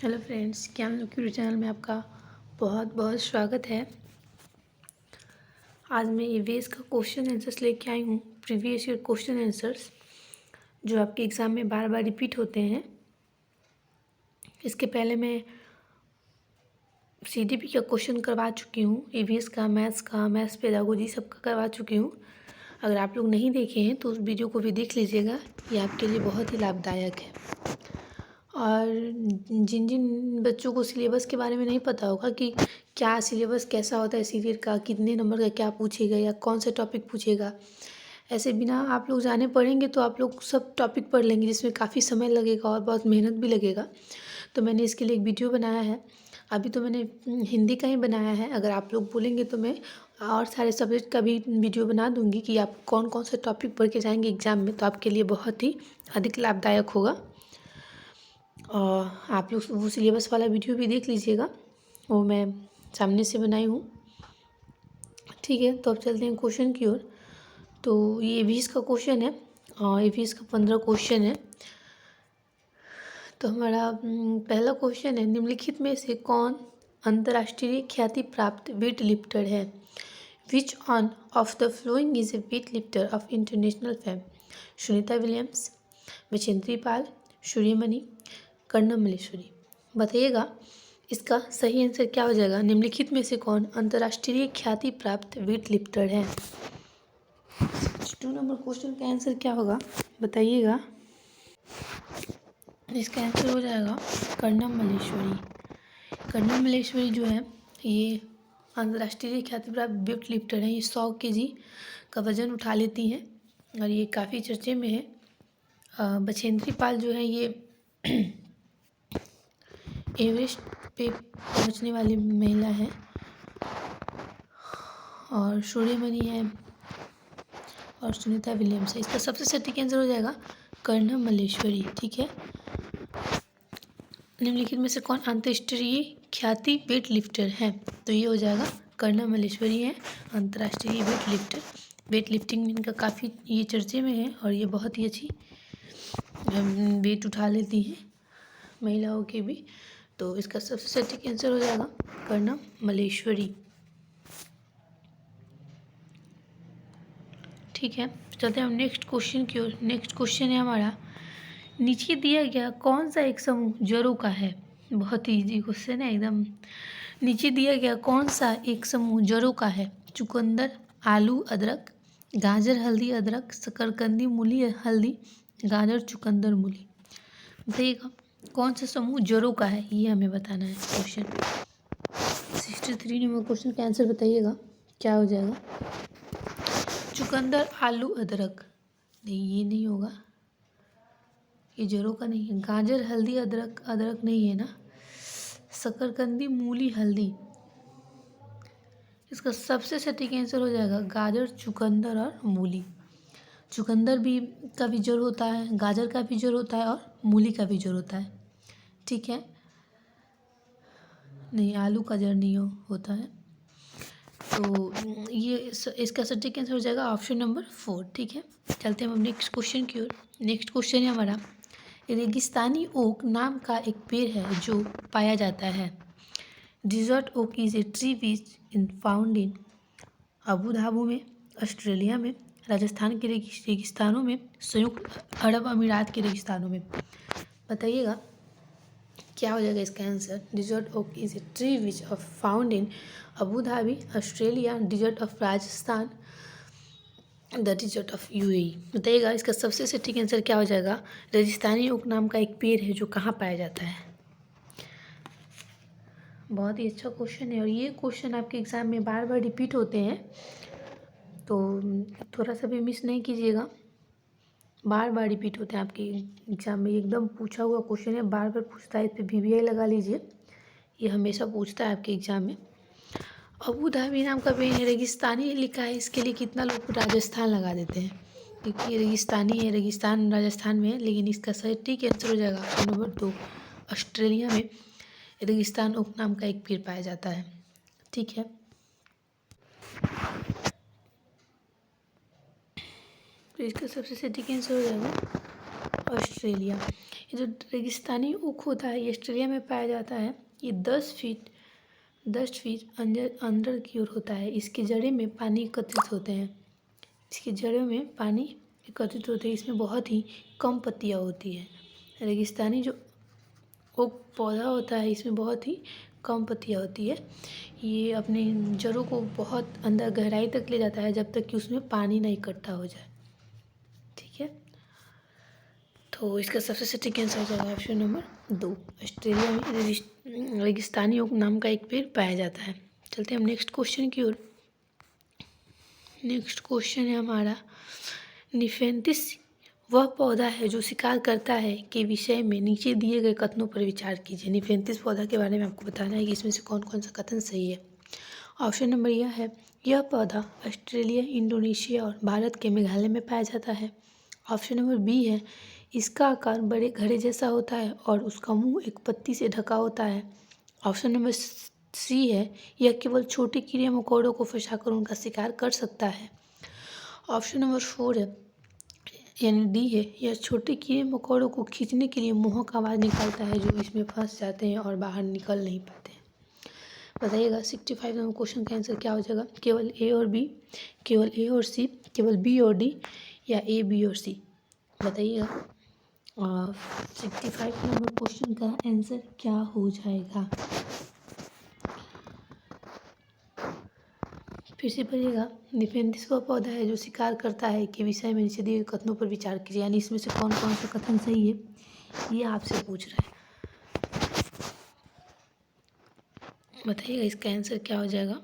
Hello friends, ज्ञान लोग YouTube channel में आपका बहुत बहुत स्वागत है। आज मैं ईवीएस का क्वेश्चन आंसर्स लेके आई हूँ। प्रीवियस ईयर क्वेश्चन आंसर्स जो आपके एग्ज़ाम में बार बार रिपीट होते हैं। इसके पहले मैं सीडीपी का क्वेश्चन करवा चुकी हूँ, ईवीएस का, मैथ्स पेदागोजी सबका करवा चुकी हूँ। अगर आप लोग नहीं देखे हैं तो उस वीडियो को भी देख लीजिएगा, ये आपके लिए बहुत ही लाभदायक है। और जिन जिन बच्चों को सिलेबस के बारे में नहीं पता होगा कि क्या सिलेबस कैसा होता है सीरियल का, कितने नंबर का क्या पूछेगा या कौन सा टॉपिक पूछेगा, ऐसे बिना आप लोग जाने पढ़ेंगे तो आप लोग सब टॉपिक पढ़ लेंगे, जिसमें काफ़ी समय लगेगा और बहुत मेहनत भी लगेगा। तो मैंने इसके लिए एक वीडियो बनाया है। अभी तो मैंने हिंदी का ही बनाया है। अगर आप लोग बोलेंगे तो मैं और सारे सब्जेक्ट का भी वीडियो बना दूँगी कि आप कौन कौन सा टॉपिक पढ़ के जाएंगे एग्ज़ाम में, तो आपके लिए बहुत ही अधिक लाभदायक होगा। और आप लोग वो सिलेबस वाला वीडियो भी देख लीजिएगा, वो मैं सामने से बनाई हूँ। ठीक है, तो अब चलते हैं क्वेश्चन की ओर। तो ये ईवीएस का क्वेश्चन है और ईवीएस का 15 क्वेश्चन है। तो हमारा पहला क्वेश्चन है, निम्नलिखित में से कौन अंतर्राष्ट्रीय ख्याति प्राप्त वेट लिफ्टर है? Which on of the following is a weight lifter of international fame? Sunita Williams, Bachendri Pal, Suryamani, Karnam Malleswari. बताइएगा इसका सही आंसर क्या हो जाएगा। निम्नलिखित में से कौन अंतर्राष्ट्रीय ख्याति प्राप्त वेट लिफ्टर है? 2 नंबर क्वेश्चन का आंसर क्या होगा बताइएगा। इसका आंसर हो जाएगा कर्णम मल्लेश्वरी। कर्णम मल्लेश्वरी जो है ये अंतर्राष्ट्रीय ख्याति प्राप्त वेट लिफ्टर है। ये 100 kg का वजन उठा लेती हैं और ये काफ़ी चर्चे में है। बछेंद्री पाल जो है ये एवरेस्ट पे पहुंचने वाली महिला है। और सूर्यमणि है और सुनीता विलियम्स है। इसका सबसे सटीक आंसर हो जाएगा कर्णम मल्लेश्वरी। ठीक है, निम्नलिखित में से कौन अंतर्राष्ट्रीय ख्याति वेट लिफ्टर है? तो ये हो जाएगा कर्णम मल्लेश्वरी है अंतर्राष्ट्रीय वेट लिफ्टर। वेट लिफ्टिंग में इनका काफ़ी ये चर्चे में है और ये बहुत ही अच्छी वेट उठा लेती हैं महिलाओं के भी। तो इसका सबसे सटीक आंसर हो जाएगा कर्णम मल्लेश्वरी। ठीक है, चलते हैं हम नेक्स्ट क्वेश्चन की ओर। नेक्स्ट क्वेश्चन है हमारा, नीचे दिया गया कौन सा एक समूह जड़ों का है? बहुत ही इजी क्वेश्चन है एकदम। नीचे दिया गया कौन सा एक समूह जड़ों का है? चुकंदर, आलू, अदरक, गाजर, हल्दी, अदरक, शकरकंदी, मूली, हल्दी, गाजर, चुकंदर, मूली। बताइएगा कौन सा समूह जड़ों का है, ये हमें बताना है। क्वेश्चन 63 नंबर क्वेश्चन का आंसर बताइएगा क्या हो जाएगा। चुकंदर, आलू, अदरक। नहीं, ये नहीं होगा, ये जड़ों का नहीं है। गाजर, हल्दी, अदरक, अदरक नहीं है ना। शकरकंदी, मूली, हल्दी। इसका सबसे सटीक आंसर हो जाएगा गाजर, चुकंदर और मूली। चुकंदर भी का भी जड़ होता है, गाजर का भी जड़ होता है और मूली का भी जड़ होता है। ठीक है, नहीं, आलू का जड़ नहीं होता है। तो ये इसका सटीक आंसर हो जाएगा ऑप्शन नंबर 4। ठीक है, चलते हैं हम नेक्स्ट क्वेश्चन की ओर। नेक्स्ट क्वेश्चन है हमारा, रेगिस्तानी ओक नाम का एक पेड़ है जो पाया जाता है। Desert oak is a tree which in found in Abu Dhabi में, ऑस्ट्रेलिया में, राजस्थान के रेगिस्तानों में, संयुक्त अरब अमीरात के रेगिस्तानों में। बताइएगा क्या हो जाएगा इसका answer. Desert oak is a tree which of found in Abu Dhabi, Australia, desert of Rajasthan, the desert of UAE. बताइएगा इसका सबसे सटीक आंसर क्या हो जाएगा। रेगिस्तानी ओक नाम का एक पेड़ है जो कहाँ पाया जाता है। बहुत ही अच्छा क्वेश्चन है और ये क्वेश्चन आपके एग्ज़ाम में बार बार रिपीट होते हैं, तो थोड़ा सा भी मिस नहीं कीजिएगा। बार बार रिपीट होते हैं आपके एग्ज़ाम में, एकदम पूछा हुआ क्वेश्चन है, बार बार पूछता है। इस पर वीवीआई लगा लीजिए, ये हमेशा पूछता है आपके एग्ज़ाम में। अबू धाबी नाम का पेड़ है, रेगिस्तानी लिखा है, इसके लिए कितना लोग राजस्थान लगा देते हैं क्योंकि ये रेगिस्तानी है, रेगिस्तान राजस्थान में है। लेकिन इसका सटीक आंसर हो जाएगा ऑप्शन नंबर 2, ऑस्ट्रेलिया में रेगिस्तान ओक नाम का एक पेड़ पाया जाता है। ठीक है, तो इसका सबसे सटीक आंसर हो जाएगा ऑस्ट्रेलिया। ये जो रेगिस्तानी ऊख होता है ये ऑस्ट्रेलिया में पाया जाता है। ये 10 फीट अंदर की ओर होता है। इसकी जड़ें में पानी एकत्रित होते हैं। इसकी जड़ों में पानी एकत्रित होते हैं। इसमें बहुत ही कम पत्तियाँ होती हैं। रेगिस्तानी जो ओक पौधा होता है इसमें बहुत ही कम पत्तियाँ होती है। ये अपनी जड़ों को बहुत अंदर गहराई तक ले जाता है जब तक कि उसमें पानी ना इकट्ठा हो जाए। ठीक है, तो इसका सबसे सटीक आंसर हो जाएगा ऑप्शन नंबर 2। ऑस्ट्रेलिया में रेगिस्तानी ओक नाम का एक पेड़ पाया जाता है। चलते हैं हम नेक्स्ट क्वेश्चन की ओर। नेक्स्ट क्वेश्चन है हमारा, निफेंथिस वह पौधा है जो शिकार करता है के विषय में नीचे दिए गए कथनों पर विचार कीजिए। निफेंथिस पौधा के बारे में आपको बताना है कि इसमें से कौन कौन सा कथन सही है। ऑप्शन नंबर यह है, यह पौधा ऑस्ट्रेलिया, इंडोनेशिया और भारत के मेघालय में पाया जाता है। ऑप्शन नंबर बी है, इसका आकार बड़े घड़े जैसा होता है और उसका मुंह एक पत्ती से ढका होता है। ऑप्शन नंबर सी है, यह केवल छोटे कीड़े मकोड़ों को फंसाकर उनका शिकार कर सकता है। ऑप्शन नंबर 4 है यानी डी है, यह छोटे कीड़े मकोड़ों को खींचने के लिए मोहक आवाज़ निकालता है जो इसमें फंस जाते हैं और बाहर निकल नहीं पाते हैं। बताइएगा 65 नंबर क्वेश्चन का आंसर क्या हो जाएगा। केवल ए और बी, केवल ए और सी, केवल बी और डी, या ए, बी और सी। बताइएगा 65 नंबर क्वेश्चन का आंसर क्या हो जाएगा। फिर से पढ़िएगा, निफेंथिस वह पौधा है जो शिकार करता है के विषय में नीचे दिए गए कथनों पर विचार कीजिए। यानी इसमें से कौन कौन सा कथन सही है ये आपसे पूछ रहा है। बताइएगा इसका आंसर क्या हो जाएगा।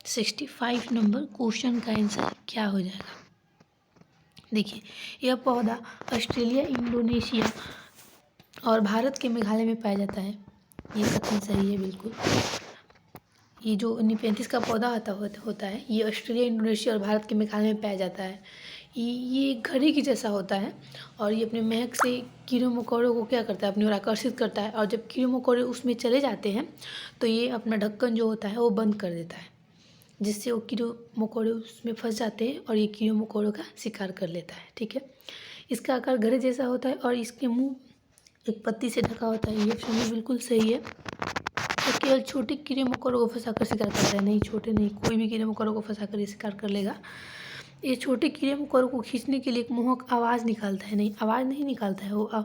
65 नंबर क्वेश्चन का आंसर क्या हो जाएगा। देखिए, यह पौधा ऑस्ट्रेलिया, इंडोनेशिया और भारत के मेघालय में पाया जाता है। ये कथन सही है बिल्कुल। ये जो निफेंथिस का पौधा होता है ये ऑस्ट्रेलिया, इंडोनेशिया और भारत के मेघालय में पाया जाता है। ये घड़े की जैसा होता है और ये अपने महक से कीड़े मकोड़ों को क्या करता है, अपनी ओर आकर्षित करता है। और जब कीड़े मकोड़े उसमें चले जाते हैं तो ये अपना ढक्कन जो होता है वो बंद कर देता है, जिससे वो कीड़े मकोड़े उसमें फंस जाते हैं और ये कीड़े मकोड़ों का शिकार कर लेता है। ठीक है, इसका आकार घड़े जैसा होता है और इसके मुँह एक पत्ती से ढका होता है। ये ऑप्शन बिल्कुल सही है। तो केवल छोटे कीड़े मकोड़ों को फंसाकर शिकार करता है। नहीं, छोटे नहीं, कोई भी कीड़े मकोड़ों को फंसाकर ये शिकार कर लेगा। ये छोटे कीड़े मकोड़ों को खींचने के लिए एक मोहक आवाज़ निकालता है। नहीं, आवाज़ नहीं निकालता है वो,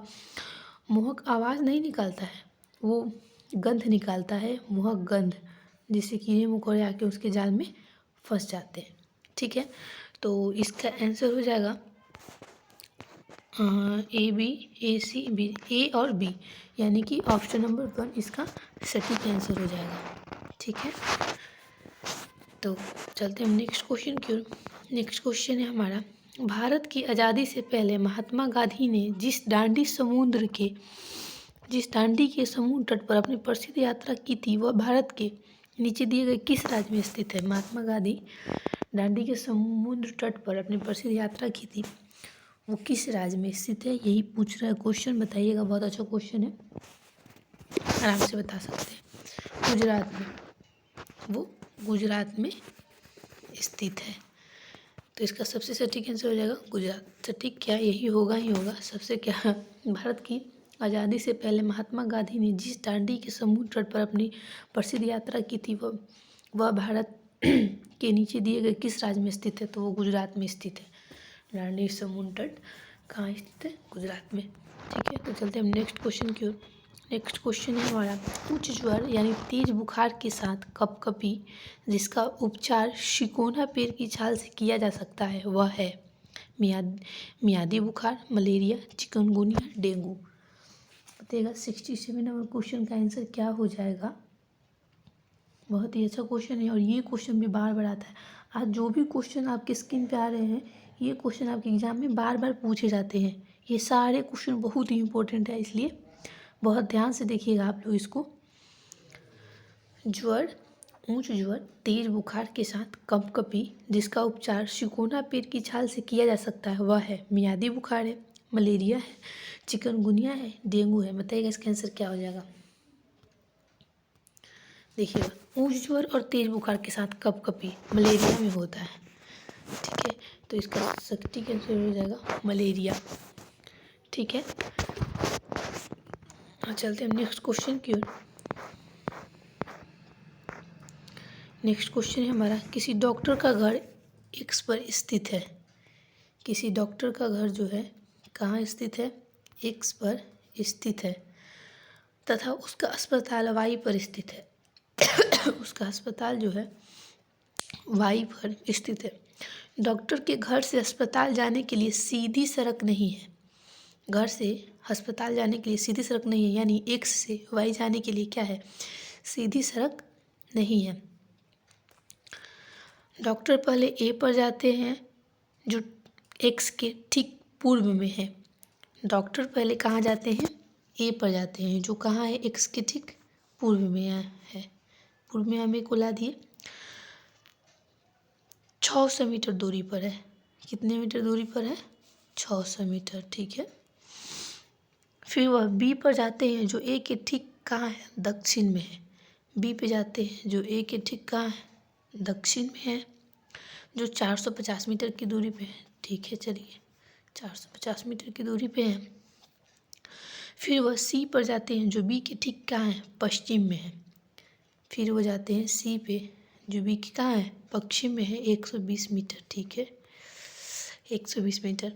मोहक आवाज़ नहीं निकालता है, वो गंध निकालता है, मोहक गंध, जिससे कीड़े मकोड़े आके उसके जाल में फंस जाते हैं। ठीक है, तो इसका आंसर हो जाएगा ए, बी, ए, सी, बी, ए और बी, यानी कि ऑप्शन नंबर 1 इसका सटीक आंसर हो जाएगा। ठीक है, तो चलते हैं हम नेक्स्ट क्वेश्चन की ओर। नेक्स्ट क्वेश्चन है हमारा, भारत की आज़ादी से पहले महात्मा गांधी ने जिस दांडी के समुद्र तट पर अपनी प्रसिद्ध यात्रा की थी वह भारत के नीचे दिए गए किस राज्य में स्थित है। महात्मा गांधी दांडी के समुद्र तट पर अपनी प्रसिद्ध यात्रा की थी, वो किस राज्य में स्थित है, यही पूछ रहा है क्वेश्चन। बताइएगा, बहुत अच्छा क्वेश्चन है, आराम से बता सकते हैं। गुजरात में, वो गुजरात में स्थित है। तो इसका सबसे सटीक आंसर हो जाएगा गुजरात। सटीक क्या, यही होगा ही होगा। सबसे क्या, भारत की आज़ादी से पहले महात्मा गांधी ने जिस दांडी के समुद्र तट पर अपनी प्रसिद्ध यात्रा की थी वह भारत के नीचे दिए गए किस राज्य में स्थित है, तो वो गुजरात में स्थित है। दांडी समुद्र तट कहाँ स्थित है, गुजरात में। ठीक है, तो चलते हैं हम नेक्स्ट क्वेश्चन की ओर। नेक्स्ट क्वेश्चन है हमारा, उच्च ज्वर यानी तेज बुखार के साथ कपकपी जिसका उपचार शिकोना पेड़ की छाल से किया जा सकता है वह है मियादी बुखार, मलेरिया, चिकनगुनिया, डेंगू। बताइएगा 67 नंबर क्वेश्चन का आंसर क्या हो जाएगा। बहुत ही अच्छा क्वेश्चन है और ये क्वेश्चन भी बार बार आता है। आज जो भी क्वेश्चन आपके स्क्रीन पे आ रहे हैं ये क्वेश्चन आपके एग्जाम में बार बार पूछे जाते हैं। ये सारे क्वेश्चन बहुत ही इंपॉर्टेंट है, इसलिए बहुत ध्यान से देखिएगा आप लोग इसको। ज्वर, ऊंच ज्वर, तेज बुखार के साथ कपकपी जिसका उपचार शिकोना पेड़ की छाल से किया जा सकता है वह है मियादी बुखार है, मलेरिया है, चिकनगुनिया है, डेंगू है। बताइएगा इसका आंसर क्या हो जाएगा। देखिएगा, ऊंच ज्वर और तेज बुखार के साथ कपकपी मलेरिया में होता है। ठीक है, तो इसका सटीक आंसर हो जाएगा मलेरिया। ठीक है, चलते हैं नेक्स्ट क्वेश्चन की ओर। नेक्स्ट क्वेश्चन है हमारा, किसी डॉक्टर का घर एक्स पर स्थित है। किसी डॉक्टर का घर जो है कहाँ स्थित है, एक्स पर स्थित है, तथा उसका अस्पताल वाई पर स्थित है। उसका अस्पताल जो है वाई पर स्थित है। डॉक्टर के घर से अस्पताल जाने के लिए सीधी सड़क नहीं है। घर से अस्पताल जाने के लिए सीधी सड़क नहीं है, यानी एक्स से वाई जाने के लिए क्या है, सीधी सड़क नहीं है। डॉक्टर पहले ए पर जाते हैं जो एक्स के ठीक पूर्व में है। डॉक्टर पहले कहाँ जाते हैं, ए पर जाते हैं जो कहाँ है, एक्स के ठीक पूर्व में है। पूर्व में हमें को ला दिए 600 मीटर दूरी पर है। कितने मीटर दूरी पर है, 600 मीटर, ठीक है। फिर वह बी पर जाते हैं जो ए के ठीक कहाँ है, दक्षिण में है। बी पे जाते हैं जो ए के ठीक कहाँ है, दक्षिण में है, जो 450 मीटर की दूरी पे है, ठीक है। चलिए 450 मीटर की दूरी पे है। फिर वह सी पर जाते हैं जो बी के ठीक कहाँ है, पश्चिम में है। फिर वो जाते हैं सी पे जो बी के कहाँ है, पश्चिम में है, 120 मीटर, ठीक है, 120 मीटर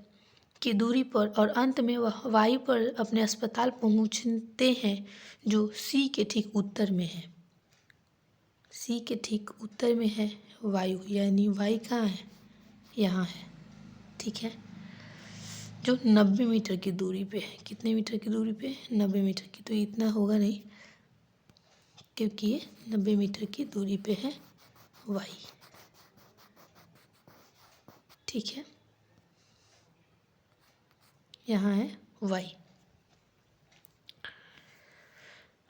की दूरी पर। और अंत में वह वायु पर अपने अस्पताल पहुंचते हैं जो सी के ठीक उत्तर में है। सी के ठीक उत्तर में है वायु, यानी वाई कहाँ है, यहाँ है, ठीक है, जो 90 मीटर की दूरी पे है। कितने मीटर की दूरी पे, 90 मीटर की। तो इतना होगा नहीं क्योंकि ये 90 मीटर की दूरी पे है वाई, ठीक है, यहाँ है वाई।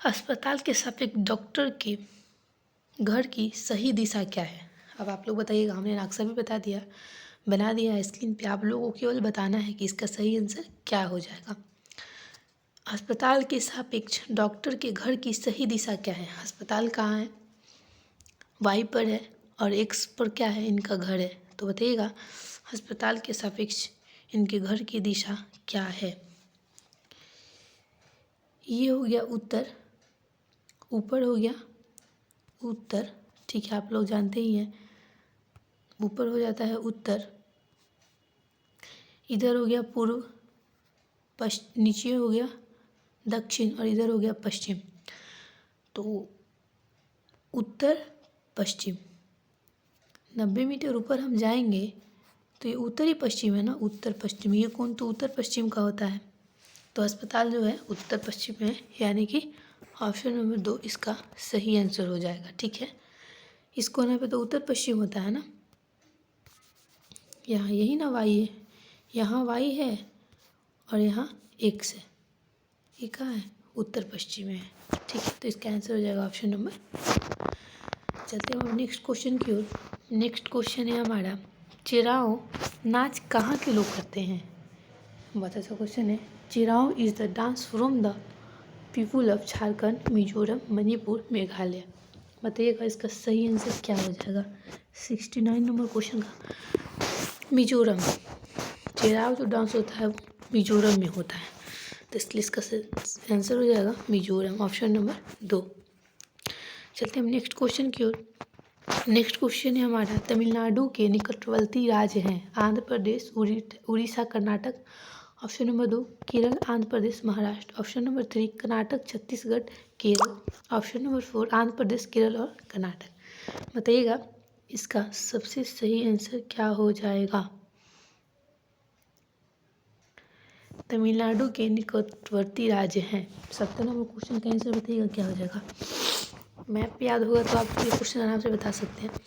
अस्पताल के सापेक्ष डॉक्टर के घर की सही दिशा क्या है। अब आप लोग बताइएगा, हमने नक्शा भी बना दिया है स्क्रीन पे, आप लोगों को केवल बताना है कि इसका सही आंसर क्या हो जाएगा। अस्पताल के सापेक्ष डॉक्टर के घर की सही दिशा क्या है। अस्पताल कहाँ है, वाई पर है, और एक्स पर क्या है, इनका घर है। तो बताइएगा अस्पताल के सापेक्ष इनके घर की दिशा क्या है। ये हो गया उत्तर, ऊपर हो गया उत्तर, ठीक है, आप लोग जानते ही हैं, ऊपर हो जाता है उत्तर, इधर हो गया पूर्व, नीचे हो गया दक्षिण, और इधर हो गया पश्चिम। तो उत्तर पश्चिम, 90 मीटर ऊपर हम जाएंगे तो ये उत्तरी पश्चिम है ना, उत्तर पश्चिम, ये कौन, तो उत्तर पश्चिम का होता है। तो अस्पताल जो है उत्तर पश्चिम में है, यानी कि ऑप्शन नंबर 2 इसका सही आंसर हो जाएगा, ठीक है। इस कोने पे तो उत्तर पश्चिम होता है ना, यहाँ यही ना वाई है, यहाँ वाई है और यहाँ एक्स है, ये कहाँ है, उत्तर पश्चिम में है, ठीक है। तो इसका आंसर हो जाएगा ऑप्शन नंबर। चलते हैं हम नेक्स्ट क्वेश्चन की ओर। नेक्स्ट क्वेश्चन है हमारा, चिराओ नाच कहाँ के लोग करते हैं। बहुत अच्छा क्वेश्चन है। Cheraw is the dance from the people of Jharkhand, Mizoram, Manipur, Meghalaya. बताइएगा इसका सही आंसर क्या हो जाएगा। 69 नंबर क्वेश्चन का, मिजोरम। चिराओ जो डांस होता है वो मिजोरम में होता है, तो इसलिए इसका आंसर हो जाएगा मिजोरम, ऑप्शन नंबर 2। चलते हैं हम नेक्स्ट क्वेश्चन की ओर। नेक्स्ट क्वेश्चन है हमारा, तमिलनाडु के निकटवर्ती राज्य हैं Andhra Pradesh, Orissa, Karnataka. Option number 2 Kerala, Andhra Pradesh, Maharashtra. Option number 3 Karnataka, Chhattisgarh, Kerala. Option number 4 Andhra Pradesh, Kerala और कर्नाटक। बताइएगा इसका सबसे सही आंसर क्या हो जाएगा। तमिलनाडु के निकटवर्ती राज्य हैं। 70 नंबर क्वेश्चन का आंसर बताइएगा क्या हो जाएगा। मैप याद होगा तो आप ये क्वेश्चन आराम से बता सकते हैं।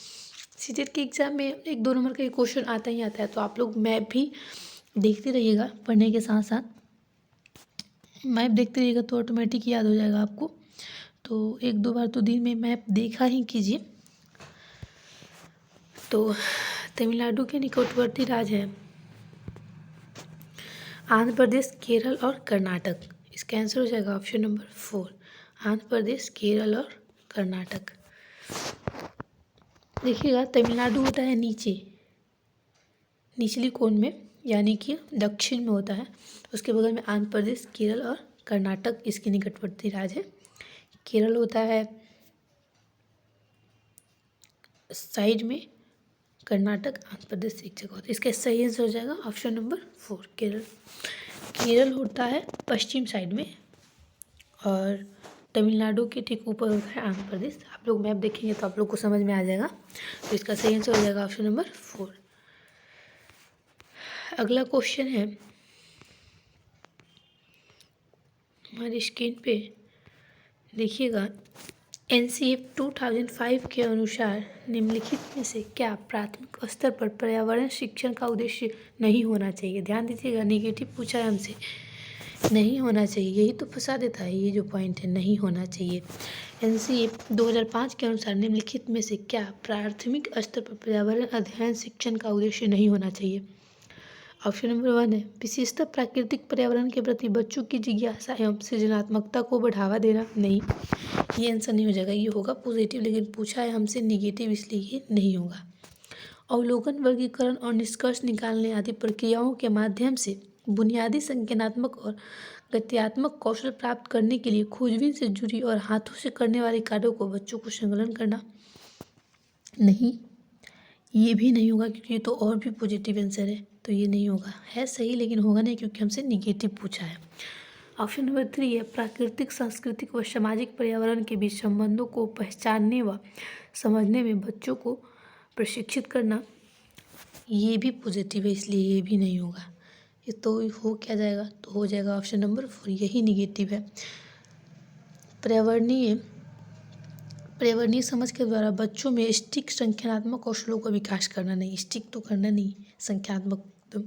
सीटेट के एग्ज़ाम में 1-2 नंबर का ये क्वेश्चन आता ही आता है, तो आप लोग मैप भी देखते रहिएगा पढ़ने के साथ साथ। मैप देखते रहिएगा तो ऑटोमेटिक याद हो जाएगा आपको। तो 1-2 बार तो दिन में मैप देखा ही कीजिए। तो तमिलनाडु के निकटवर्ती राज्य हैं आंध्र प्रदेश, केरल और कर्नाटक। इसका आंसर हो जाएगा ऑप्शन नंबर 4 आंध्र प्रदेश, केरल और कर्नाटक। देखिएगा तमिलनाडु होता है नीचे, निचली कोण में, यानी कि दक्षिण में होता है। उसके बगल में आंध्र प्रदेश, केरल और कर्नाटक इसके निकटवर्ती राज्य है। केरल होता है साइड में, कर्नाटक आंध्र प्रदेश से एक जगह होता है। इसका सही आंसर हो जाएगा ऑप्शन नंबर 4 केरल। केरल होता है पश्चिम साइड में और तमिलनाडु के ठीक ऊपर होता है आंध्र प्रदेश। आप लोग मैप देखेंगे तो आप लोग को समझ में आ जाएगा। तो इसका सही आंसर हो जाएगा ऑप्शन नंबर 4। अगला क्वेश्चन है हमारी स्क्रीन पे देखिएगा, NCF 2005 के अनुसार निम्नलिखित में से क्या प्राथमिक स्तर पर पर्यावरण शिक्षण का उद्देश्य नहीं होना चाहिए। ध्यान दीजिएगा, नेगेटिव पूछा है हमसे, नहीं होना चाहिए, यही तो फंसा देता है ये जो पॉइंट है, नहीं होना चाहिए। NCF 2005 के अनुसार निम्नलिखित में से क्या प्राथमिक स्तर पर पर्यावरण अध्ययन शिक्षण का उद्देश्य नहीं होना चाहिए। ऑप्शन नंबर 1 है विशेषतः प्राकृतिक पर्यावरण के प्रति बच्चों की जिज्ञासा एवं सृजनात्मकता को बढ़ावा देना। नहीं, ये आंसर नहीं हो जाएगा, ये होगा पॉजिटिव, लेकिन पूछा है हमसे निगेटिव, इसलिए ये नहीं होगा। अवलोकन, वर्गीकरण और निष्कर्ष निकालने आदि प्रक्रियाओं के माध्यम से बुनियादी संज्ञानात्मक और गत्यात्मक कौशल प्राप्त करने के लिए खोजबीन से जुड़ी और हाथों से करने वाले कार्यों को बच्चों को संलग्न करना। नहीं, ये भी नहीं होगा क्योंकि ये तो और भी पॉजिटिव आंसर है, तो ये नहीं होगा, है सही लेकिन होगा नहीं क्योंकि हमसे निगेटिव पूछा है। ऑप्शन नंबर 3 है प्राकृतिक, सांस्कृतिक व सामाजिक पर्यावरण के बीच संबंधों को पहचानने व समझने में बच्चों को प्रशिक्षित करना। ये भी पॉजिटिव है, इसलिए ये भी नहीं होगा। ये तो हो क्या जाएगा, तो हो जाएगा ऑप्शन नंबर 4, यही निगेटिव है। पर्यावरणीय समझ के द्वारा बच्चों में स्टिक संख्यात्मक कौशलों का विकास करना। नहीं, स्टिक तो करना नहीं, संख्यात्मक तो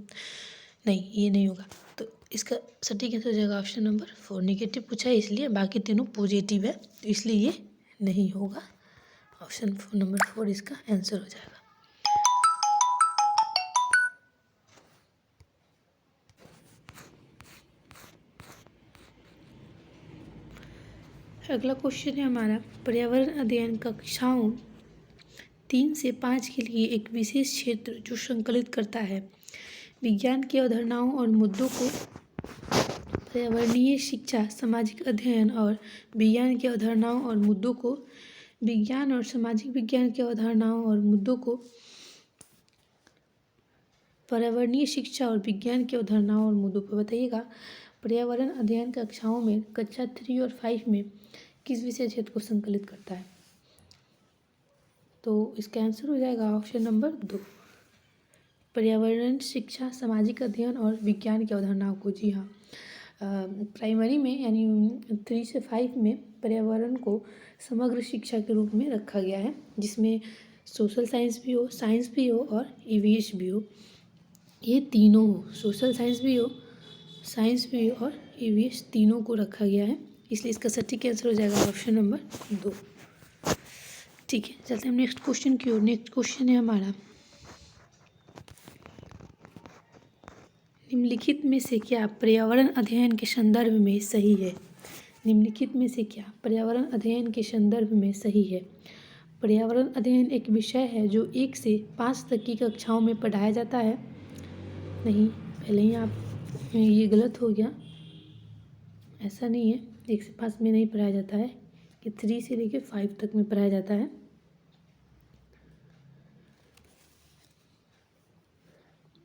नहीं, ये नहीं होगा। तो इसका सटीक आंसर हो जाएगा ऑप्शन नंबर 4। निगेटिव पूछा है इसलिए, बाकी तीनों पॉजिटिव है तो इसलिए ये नहीं होगा। ऑप्शन नंबर 4 इसका आंसर हो जाएगा। अगला क्वेश्चन है हमारा, पर्यावरण अध्ययन कक्षाओं 3 से 5 के लिए एक विशेष क्षेत्र जो संकलित करता है विज्ञान की अवधारणाओं और मुद्दों को, पर्यावरणीय शिक्षा, सामाजिक अध्ययन और विज्ञान की अवधारणाओं और मुद्दों को, विज्ञान और सामाजिक विज्ञान की अवधारणाओं और मुद्दों को, पर्यावरणीय शिक्षा और विज्ञान की अवधारणाओं और मुद्दों पर। बताइएगा पर्यावरण अध्ययन कक्षाओं में कक्षा 3 और 5 में किस विषय क्षेत्र को संकलित करता है। तो इसका आंसर हो जाएगा ऑप्शन नंबर 2, पर्यावरण शिक्षा, सामाजिक अध्ययन और विज्ञान की अवधारणाओं को। जी हाँ, प्राइमरी में यानी 3 से 5 में पर्यावरण को समग्र शिक्षा के रूप में रखा गया है, जिसमें सोशल साइंस भी हो, साइंस भी हो और ईवीएस भी हो, ये तीनों हो, सोशल साइंस भी हो, साइंस भी हो और ईवीएस तीनों को रखा गया है, इसलिए इसका सटीक आंसर हो जाएगा ऑप्शन नंबर 2। ठीक है, चलते हैं नेक्स्ट क्वेश्चन की ओर। नेक्स्ट क्वेश्चन है हमारा, निम्नलिखित में से क्या पर्यावरण अध्ययन के संदर्भ में सही है। निम्नलिखित में से क्या पर्यावरण अध्ययन के संदर्भ में सही है। पर्यावरण अध्ययन एक विषय है जो 1 से 5 तक की कक्षाओं में पढ़ाया जाता है। नहीं, पहले ही आप ये गलत हो गया, ऐसा नहीं है, 1 से 5 में नहीं पढ़ाया जाता है, कि 3 से लेकर 5 तक में पढ़ाया जाता है।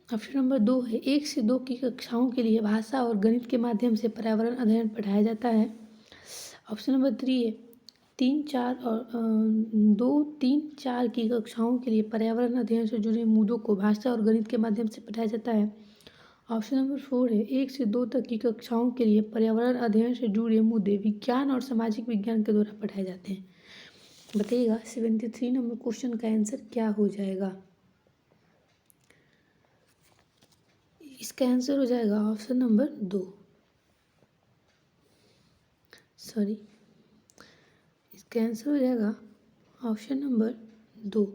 ऑप्शन नंबर 2 है 1 से 2 की कक्षाओं के लिए भाषा और गणित के माध्यम से पर्यावरण अध्ययन पढ़ाया जाता है। ऑप्शन नंबर 3 है 3, 4 और 2, 3, 4 की कक्षाओं के लिए पर्यावरण अध्ययन से जुड़े मुद्दों को भाषा और गणित के माध्यम से पढ़ाया जाता है। ऑप्शन नंबर 4 है 1 से 2 तक की कक्षाओं के लिए पर्यावरण अध्ययन से जुड़े मुद्दे विज्ञान और सामाजिक विज्ञान के द्वारा पढ़ाए जाते हैं। बताइएगा 73 नंबर क्वेश्चन का आंसर क्या हो जाएगा। इसका आंसर हो जाएगा ऑप्शन नंबर 2, सॉरी, इसका आंसर हो जाएगा ऑप्शन नंबर 2।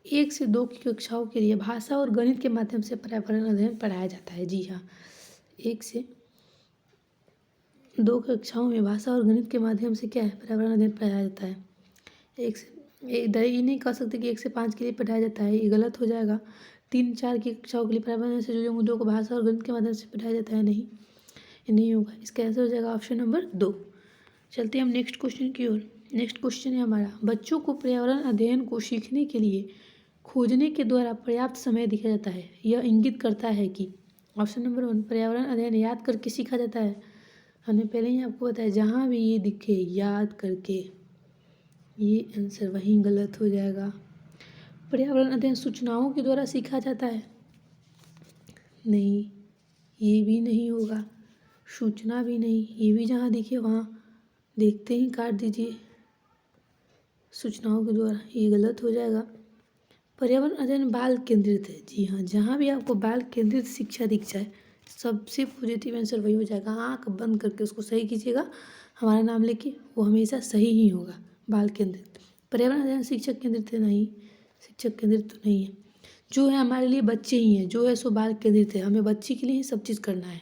1 से 2 की कक्षाओं के लिए भाषा और गणित के माध्यम से पर्यावरण अध्ययन पढ़ाया जाता है। जी हाँ, 1 से 2 कक्षाओं में भाषा और गणित के माध्यम से क्या है, पर्यावरण अध्ययन पढ़ाया जाता है। 1 से इधर ये नहीं कह सकते कि 1 से 5 के लिए पढ़ाया जाता है, ये गलत हो जाएगा। 3, 4 की कक्षाओं के लिए पर्यावरण से जुड़े मुद्दों को भाषा और गणित के माध्यम से पढ़ाया जाता है, नहीं, ये नहीं होगा। इसका आंसर हो जाएगा ऑप्शन नंबर 2। चलते हैं हम नेक्स्ट क्वेश्चन की ओर। नेक्स्ट क्वेश्चन है हमारा, बच्चों को पर्यावरण अध्ययन को सीखने के लिए खोजने के द्वारा पर्याप्त समय दिया जाता है। यह इंगित करता है कि ऑप्शन नंबर 1, पर्यावरण अध्ययन याद करके सीखा जाता है। हमने पहले ही आपको बताया जहाँ भी ये दिखे याद करके, ये आंसर वहीं गलत हो जाएगा। पर्यावरण अध्ययन सूचनाओं के द्वारा सीखा जाता है, नहीं, ये भी नहीं होगा। सूचना भी नहीं, ये भी जहाँ दिखे वहाँ देखते ही काट दीजिए। सूचनाओं के द्वारा, ये गलत हो जाएगा। पर्यावरण अध्ययन बाल केंद्रित है, जी हाँ, जहाँ भी आपको बाल केंद्रित शिक्षा दिख जाए सबसे पॉजिटिव आंसर वही हो जाएगा। आँख बंद करके उसको सही कीजिएगा, हमारा नाम लेके, वो हमेशा सही ही होगा। बाल केंद्रित, पर्यावरण अध्ययन शिक्षक केंद्रित है, नहीं, शिक्षक केंद्रित तो नहीं है। जो है हमारे लिए बच्चे ही हैं, जो है सो बाल केंद्रित है, हमें बच्चे के लिए ही सब चीज़ करना है।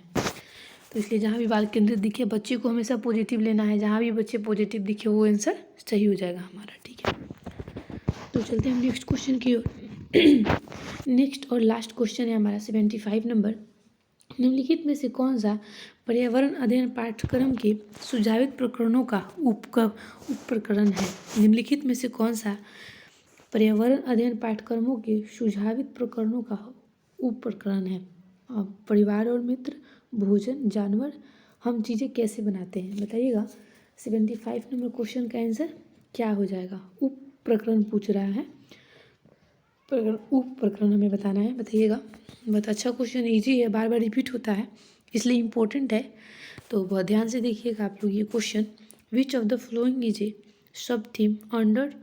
तो इसलिए जहाँ भी बाल केंद्रित दिखे बच्चे को हमेशा पॉजिटिव लेना है, जहाँ भी बच्चे पॉजिटिव दिखे वो आंसर सही हो जाएगा हमारा, ठीक है। तो चलते हैं हम नेक्स्ट क्वेश्चन की ओर। नेक्स्ट और लास्ट क्वेश्चन है हमारा 75 नंबर। निम्नलिखित में से कौन सा पर्यावरण अध्ययन पाठ्यक्रम के सुझावित प्रकरणों का उप प्रकरण है। निम्नलिखित में से कौन सा पर्यावरण अध्ययन पाठ्यक्रमों के सुझावित प्रकरणों का उप प्रकरण है। परिवार और मित्र, भोजन, जानवर, हम चीज़ें कैसे बनाते हैं, बताइएगा। 75 नंबर क्वेश्चन का आंसर क्या हो जाएगा। उप प्रकरण पूछ रहा है, उप प्रकरण हमें बताना है, बताइएगा। बहुत अच्छा क्वेश्चन, इजी है, बार बार रिपीट होता है इसलिए इम्पोर्टेंट है, तो बहुत ध्यान से देखिएगा आप लोग ये question. Which of the following is a sub theme under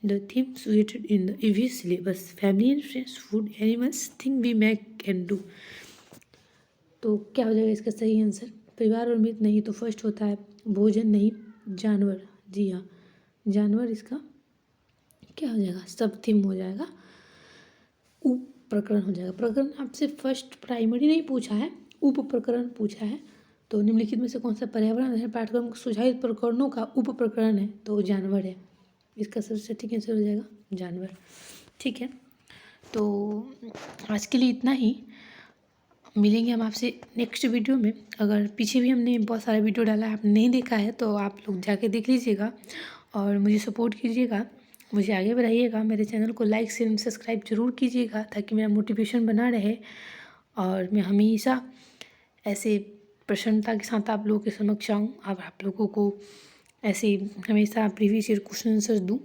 the theme suited in the EVS syllabus, family and friends, food, animals, thing we make and do. तो क्या हो जाएगा इसका सही आंसर। परिवार और मित्र नहीं, तो फर्स्ट होता है। भोजन नहीं, जानवर, जी हाँ, जानवर इसका क्या हो जाएगा, सब थीम हो जाएगा, उप प्रकरण हो जाएगा। प्रकरण आपसे फर्स्ट प्राइमरी नहीं पूछा है, उप प्रकरण पूछा है। तो निम्नलिखित में से कौन सा पर्यावरण अध्ययन पाठ्यक्रम सुझावित प्रकरणों का उप प्रकरण है, तो जानवर है, इसका सबसे ठीक आंसर हो जाएगा जानवर, ठीक है। तो आज के लिए इतना ही, मिलेंगे हम आपसे नेक्स्ट वीडियो में। अगर पीछे भी हमने बहुत सारा वीडियो डाला है, आपने नहीं देखा है तो आप लोग जाके देख लीजिएगा और मुझे सपोर्ट कीजिएगा, मुझे आगे बढ़ाइएगा। मेरे चैनल को लाइक शेयर सब्सक्राइब जरूर कीजिएगा ताकि मेरा मोटिवेशन बना रहे और मैं हमेशा ऐसे प्रसन्नता के साथ आप लोगों के समक्ष आऊँ, अब आप लोगों को ऐसे हमेशा प्रीवियस ईयर क्वेश्चन आंसर दूँ।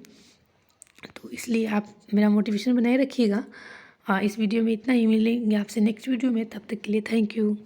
तो इसलिए आप मेरा मोटिवेशन बनाए रखिएगा। इस वीडियो में इतना ही, मिलेंगे आपसे नेक्स्ट वीडियो में, तब तक के लिए थैंक यू।